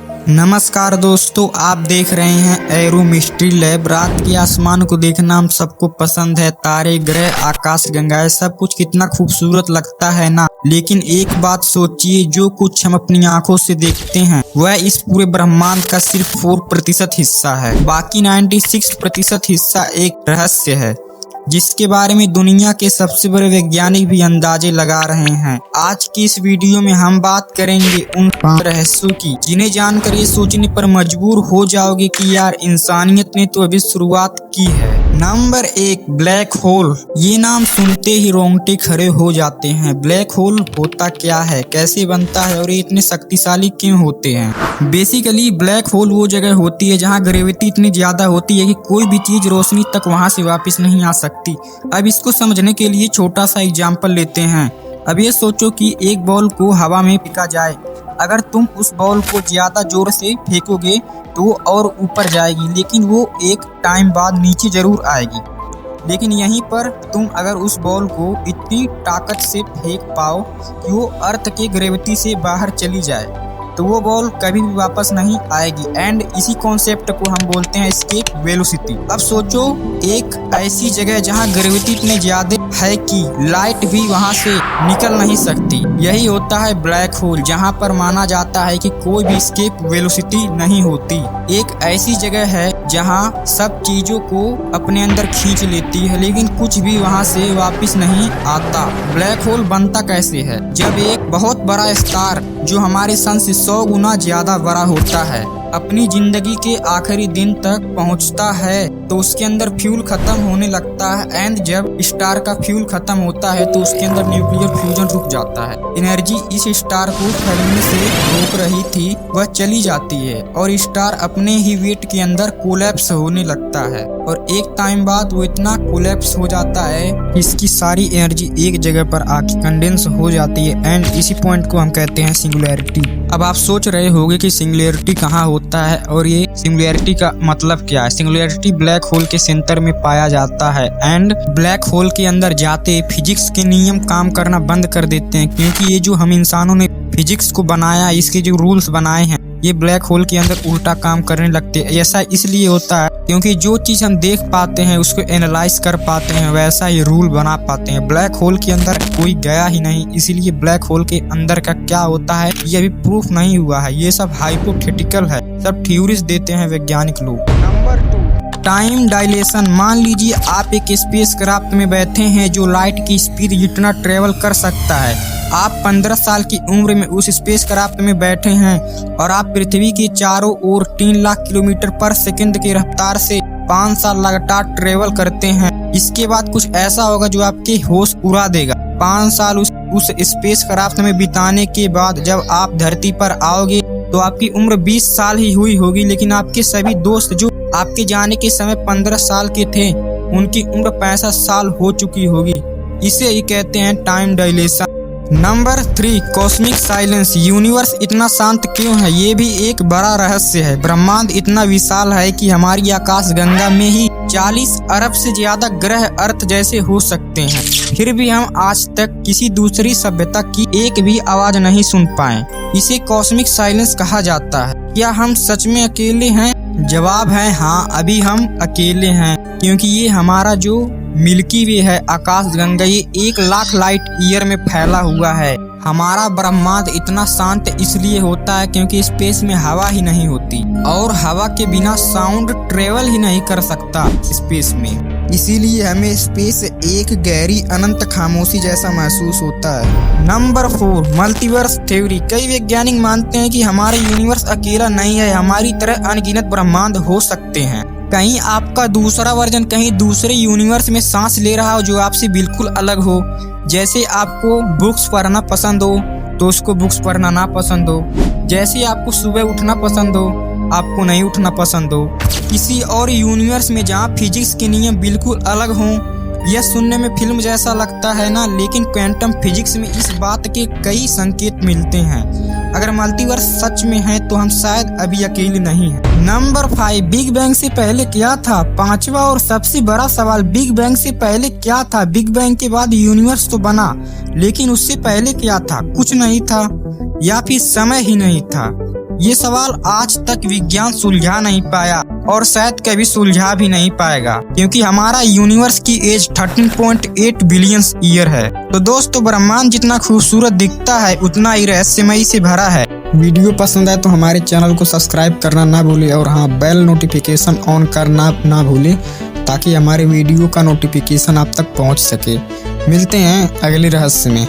नमस्कार दोस्तों, आप देख रहे हैं एरो मिस्ट्री लैब। रात के आसमान को देखना हम सबको पसंद है। तारे, ग्रह, आकाश गंगाएं, सब कुछ कितना खूबसूरत लगता है ना। लेकिन एक बात सोचिए, जो कुछ हम अपनी आंखों से देखते हैं वह इस पूरे ब्रह्मांड का सिर्फ 4% हिस्सा है। बाकी 96% हिस्सा एक रहस्य है, जिसके बारे में दुनिया के सबसे बड़े वैज्ञानिक भी अंदाजे लगा रहे हैं। आज की इस वीडियो में हम बात करेंगे उन 5 रहस्यों की, जिन्हें जानकर ये सोचने पर मजबूर हो जाओगे कि यार इंसानियत ने तो अभी शुरुआत की है। Number 1, black hole. ये नाम सुनते ही रोंगटे खड़े हो जाते हैं। ब्लैक होल होता क्या है, कैसे बनता है और ये इतने शक्तिशाली क्यों होते हैं? बेसिकली ब्लैक होल वो जगह होती है जहाँ ग्रेविटी इतनी ज्यादा होती है कि कोई भी चीज रोशनी तक वहां से वापस नहीं आ सकती। अब इसको समझने के लिए छोटा सा एग्जाम्पल लेते हैं। अब ये सोचो कि एक बॉल को हवा में फेंका जाए। अगर तुम उस बॉल को ज्यादा जोर से फेंकोगे तो वो और ऊपर जाएगी, लेकिन वो एक टाइम बाद नीचे जरूर आएगी। लेकिन यहीं पर तुम अगर उस बॉल को इतनी ताकत से फेंक पाओ कि वो अर्थ के ग्रेविटी से बाहर चली जाए, तो वो बॉल कभी भी वापस नहीं आएगी। एंड इसी कॉन्सेप्ट को हम बोलते हैं एस्केप वेलोसिटी। अब सोचो एक ऐसी जगह जहां ग्रेविटी इतने ज्यादा है कि लाइट भी वहां से निकल नहीं सकती। यही होता है ब्लैक होल, जहां पर माना जाता है कि कोई भी एस्केप वेलोसिटी नहीं होती। एक ऐसी जगह है जहां सब चीजों को अपने अंदर खींच लेती है, लेकिन कुछ भी वहां से वापस नहीं आता। ब्लैक होल बनता कैसे है? जब एक बहुत बड़ा स्टार जो हमारे सन से 100 गुना ज्यादा बड़ा होता है अपनी जिंदगी के आखिरी दिन तक पहुंचता है, तो उसके अंदर फ्यूल खत्म होने लगता है। एंड जब स्टार का फ्यूल खत्म होता है तो उसके अंदर न्यूक्लियर फ्यूजन रुक जाता है। एनर्जी इस स्टार को फैलने से रोक रही थी वह चली जाती है और स्टार अपने ही वेट के अंदर कोलैप्स होने लगता है। और एक टाइम बाद वो इतना कोलैप्स हो जाता है कि इसकी सारी एनर्जी एक जगह पर आके कंडेंस हो जाती है। एंड इसी पॉइंट को हम कहते हैं सिंगुलैरिटी। अब आप सोच रहे होंगे कि सिंगुलैरिटी कहाँ होता है और ये सिंगुलैरिटी का मतलब क्या है। सिंगुलैरिटी ब्लैक होल के सेंटर में पाया जाता है। एंड ब्लैक होल के अंदर जाते फिजिक्स के नियम काम करना बंद कर देते हैं, क्योंकि ये जो हम इंसानों ने फिजिक्स को बनाया, इसके जो रूल्स बनाए हैं, ये ब्लैक होल के अंदर उल्टा काम करने लगते हैं। ऐसा इसलिए होता है क्योंकि जो चीज हम देख पाते हैं उसको एनालाइज कर पाते हैं, वैसा ही रूल बना पाते हैं। ब्लैक होल के अंदर कोई गया ही नहीं, इसीलिए ब्लैक होल के अंदर का क्या होता है ये अभी प्रूफ नहीं हुआ है। ये सब हाइपोथेटिकल है, सब थ्योरीज देते हैं वैज्ञानिक लोग। Number 2, time dilation. मान लीजिए आप एक स्पेस क्राफ्ट में बैठे हैं जो लाइट की स्पीड जितना ट्रेवल कर सकता है। आप 15 साल की उम्र में उस स्पेस क्राफ्ट में बैठे हैं और आप पृथ्वी के चारों ओर 3 लाख किलोमीटर पर सेकंड की रफ्तार से 5 साल लगातार ट्रेवल करते हैं। इसके बाद कुछ ऐसा होगा जो आपके होश उड़ा देगा। 5 साल उस स्पेस क्राफ्ट में बिताने के बाद जब आप धरती पर आओगे तो आपकी उम्र 20 साल ही हुई होगी, लेकिन आपके सभी दोस्त जो आपके जाने के समय 15 साल के थे उनकी उम्र 65 साल हो चुकी होगी। इसे ही कहते हैं time dilation. Number 3, cosmic silence. Universe इतना शांत क्यों है, ये भी एक बड़ा रहस्य है। ब्रह्मांड इतना विशाल है कि हमारी आकाश गंगा में ही 40 अरब से ज्यादा ग्रह अर्थ जैसे हो सकते हैं, फिर भी हम आज तक किसी दूसरी सभ्यता की एक भी आवाज नहीं सुन पाए। इसे कॉस्मिक साइलेंस कहा जाता है। क्या हम सच में अकेले हैं? जवाब है हाँ, अभी हम अकेले हैं, क्योंकि ये हमारा जो मिल्की वे है, आकाश गंगा, ये 1 लाख लाइट ईयर में फैला हुआ है। हमारा ब्रह्मांड इतना शांत इसलिए होता है क्योंकि स्पेस में हवा ही नहीं होती और हवा के बिना साउंड ट्रेवल ही नहीं कर सकता स्पेस में। इसीलिए हमें स्पेस एक गहरी अनंत खामोशी जैसा महसूस होता है। Number 4, multiverse theory. कई वैज्ञानिक मानते हैं कि हमारा यूनिवर्स अकेला नहीं है, हमारी तरह अनगिनत ब्रह्मांड हो सकते हैं। कहीं आपका दूसरा वर्जन कहीं दूसरे यूनिवर्स में सांस ले रहा हो जो आपसे बिल्कुल अलग हो। जैसे आपको बुक्स पढ़ना पसंद हो तो उसको बुक्स पढ़ना ना पसंद हो। जैसे आपको सुबह उठना पसंद हो आपको नहीं उठना पसंद हो। किसी और यूनिवर्स में जहाँ फिजिक्स के नियम बिल्कुल अलग हों। यह सुनने में फिल्म जैसा लगता है ना, लेकिन क्वांटम फिजिक्स में इस बात के कई संकेत मिलते हैं। अगर मल्टीवर्स सच में है तो हम शायद अभी अकेले नहीं हैं। नंबर 5, बिग बैंग से पहले क्या था। 5वां और सबसे बड़ा सवाल, बिग बैंग से पहले क्या था। बिग बैंग के बाद यूनिवर्स तो बना, लेकिन उससे पहले क्या था? कुछ नहीं था या फिर समय ही नहीं था। ये सवाल आज तक विज्ञान सुलझा नहीं पाया और शायद कभी सुलझा भी नहीं पाएगा, क्योंकि हमारा यूनिवर्स की एज 13.8 बिलियन ईयर है। तो दोस्तों, ब्रह्मांड जितना खूबसूरत दिखता है उतना ही रहस्यमयी से भरा है। वीडियो पसंद आए तो हमारे चैनल को सब्सक्राइब करना ना भूले और हाँ, बेल नोटिफिकेशन ऑन करना ना भूले, ताकि हमारे वीडियो का नोटिफिकेशन आप तक पहुंच सके। मिलते हैं अगले रहस्य में।